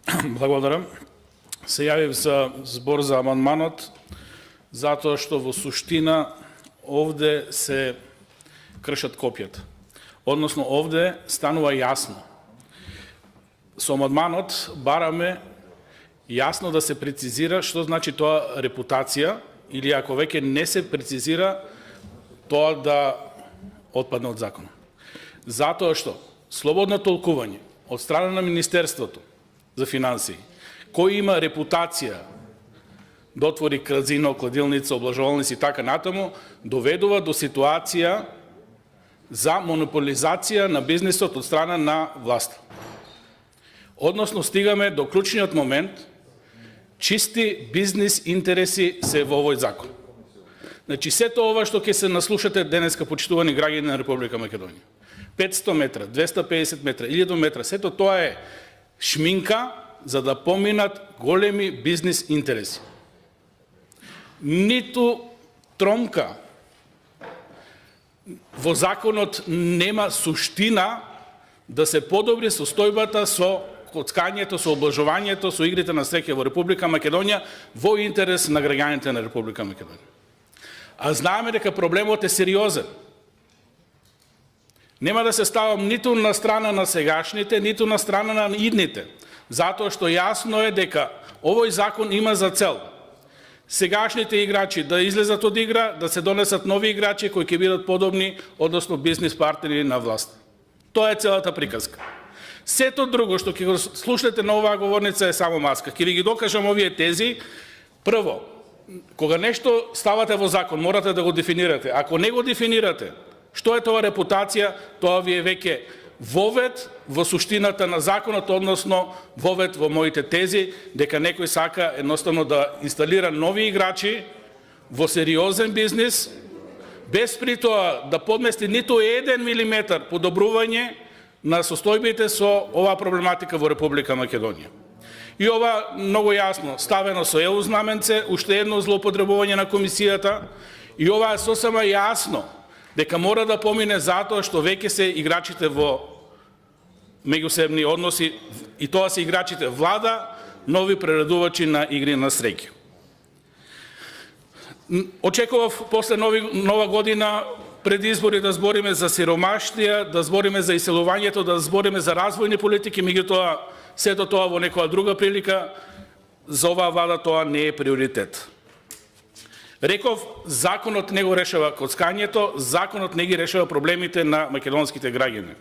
Благодарам. Се јавив за збор за амандманот, затоа што во суштина овде се кршат копјата. Односно, овде станува јасно. Со амандманот бараме јасно да се прецизира што значи тоа репутација, или ако веќе не се прецизира, тоа да отпадне од законот. Затоа што слободно толкување од страна на Министерството за финансии, кој има репутација да отвори казино, кладилница, облажувалници и така натаму, доведува до ситуација за монополизација на бизнисот од страна на власт. Односно, стигаме до клучниот момент, чисти бизнис интереси се во овој закон. Значи, сето ова што ќе се наслушате денеска, почитувани граѓани на Република Македонија, 500 метра, 250 метра, 1000 метра, сето тоа е шминка за да поминат големи бизнис интереси. Ниту тромка во законот нема суштина да се подобри состојбата со коцкањето, со облажувањето, со игрите на среќа во Република Македонија во интерес на граѓаните на Република Македонија. А знаеме дека проблемот е сериозен. Нема да се ставам ниту на страна на сегашните, ниту на страна на идните, затоа што јасно е дека овој закон има за цел сегашните играчи да излезат од игра, да се донесат нови играчи кои ќе бидат подобни, односно бизнис партнери на власт. Тоа е целата приказка. Сето друго што ќе го слушнете на оваа говорница е само маска. Ќе ви ги докажам овие тези. Прво, кога нешто ставате во закон, морате да го дефинирате. Ако не го дефинирате, што е тоа репутација, тоа ви е веќе вовед во суштината на законот, односно вовед во моите тези, дека некој сака едноставно да инсталира нови играчи во сериозен бизнис, без при тоа да подмести ниту 1 милиметар подобрување на состојбите со оваа проблематика во Република Македонија. И ова многу јасно ставено со ЕУ знаменце, уште едно злоупотребување на комисијата, и ова е сосема јасно дека мора да помине затоа што веќе се играчите во меѓусебни односи, и тоа се играчите влада, нови прерадувачи на игри на среќа. Очекував после нова година пред избори да збориме за сиромаштија, да збориме за иселувањето, да збориме за развојни политики, меѓутоа сето тоа во некоја друга прилика, за оваа влада тоа не е приоритет. Реков, законот не го решава коцкањето, законот не ги решава проблемите на македонските граѓани.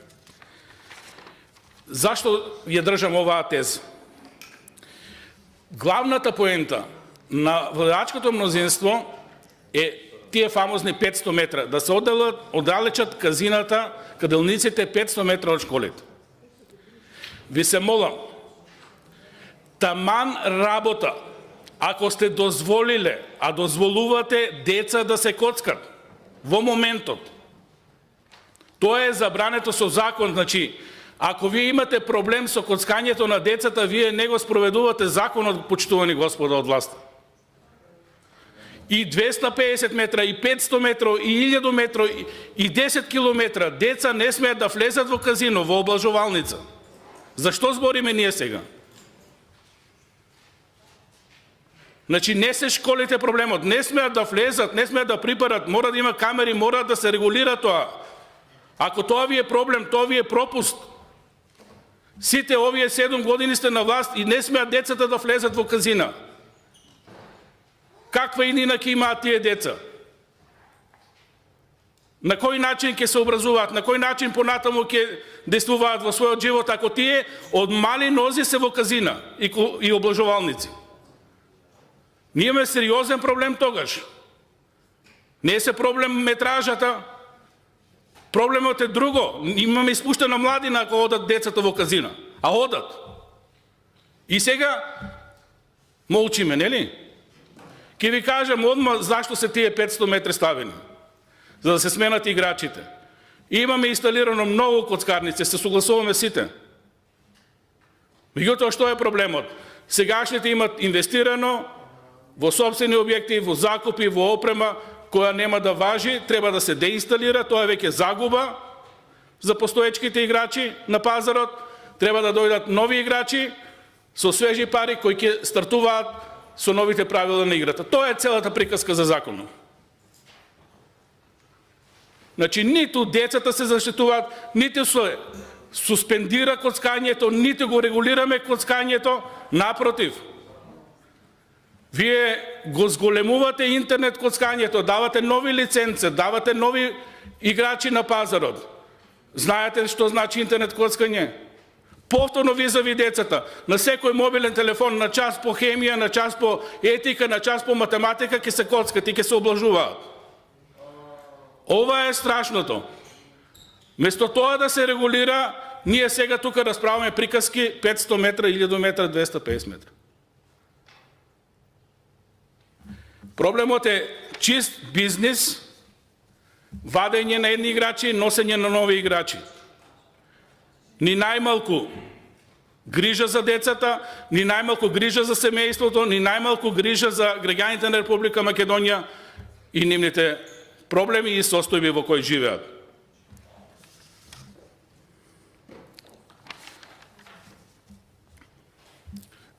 Зашто ја држам оваа теза? Главната поента на владачкото мнозинство е тие фамозни 500 метра, да се оддалечат казината, каделниците 500 метра од школите. Ви се молам, таман работа, ако сте дозволиле, а дозволувате деца да се коцкат во моментот, тоа е забрането со закон. Значи, ако вие имате проблем со коцкањето на децата, вие не го спроведувате законот, почитувани господа од власт. И 250 метра, и 500 метра, и 1000 метра, и 10 километра деца не смеат да влезат во казино, во облажувалница. Зашто збориме ние сега? Значи, не се школите проблемот, не смеат да влезат, не смеат да припарат, мора да има камери, мора да се регулира тоа. Ако тоа ви е проблем, тоа ви е пропуст. Сите овие 7 години сте на власт и не смеат децата да влезат во казина. Каква иднина ќе имаат тие деца? На кој начин ќе се образуваат? На кој начин понатаму ќе действуваат во својот живот, ако тие од мали нози се во казина и облажувалници? Ние имаме сериозен проблем тогаш. Не е проблем метражата. Проблемот е друго. Имаме испуштена младина ако одат децата во казина. А одат. И сега молчиме, нели? Ке ви кажам одма зашто се тие 500 метри ставени. За да се сменат играчите. И имаме инсталирано многу коцкарници, се согласуваме сите. Меѓутоа, што е проблемот? Сегашните имат инвестирано во собствени објекти, во закупи, во опрема, која нема да важи, треба да се деинсталира, тоа е веќе загуба за постоечките играчи на пазарот, треба да дојдат нови играчи, со свежи пари кои ќе стартуваат со новите правила на играта. Тоа е целата приказка за законот. Значи, ниту децата се заштитуваат, ниту се суспендира коцкањето, ниту го регулираме коцкањето, напротив. Вие го зголемувате интернет коцкањето, давате нови лиценце, давате нови играчи на пазарот. Знаете што значи интернет коцкање? Повторно визави децата, на секој мобилен телефон, на час по хемија, на час по етика, на час по математика ќе се коцкат и ќе се облажуваат. Ова е страшното. Место тоа да се регулира, ние сега тука расправаме приказки 500 метра, 1000 метра, 250 метра. Проблемот е чист бизнес, вадење на едни играчи, носење на нови играчи. Ни најмалку грижа за децата, ни најмалку грижа за семејството, ни најмалку грижа за граѓаните на Република Македонија и нивните проблеми и состојби во кои живеат.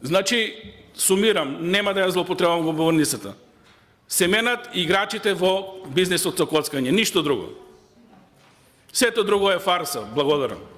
Значи, сумирам, нема да ја злоупотребам во говорницата. Се менат играчите во бизнесот со коцкање, ништо друго. Сето друго е фарса. Благодарам.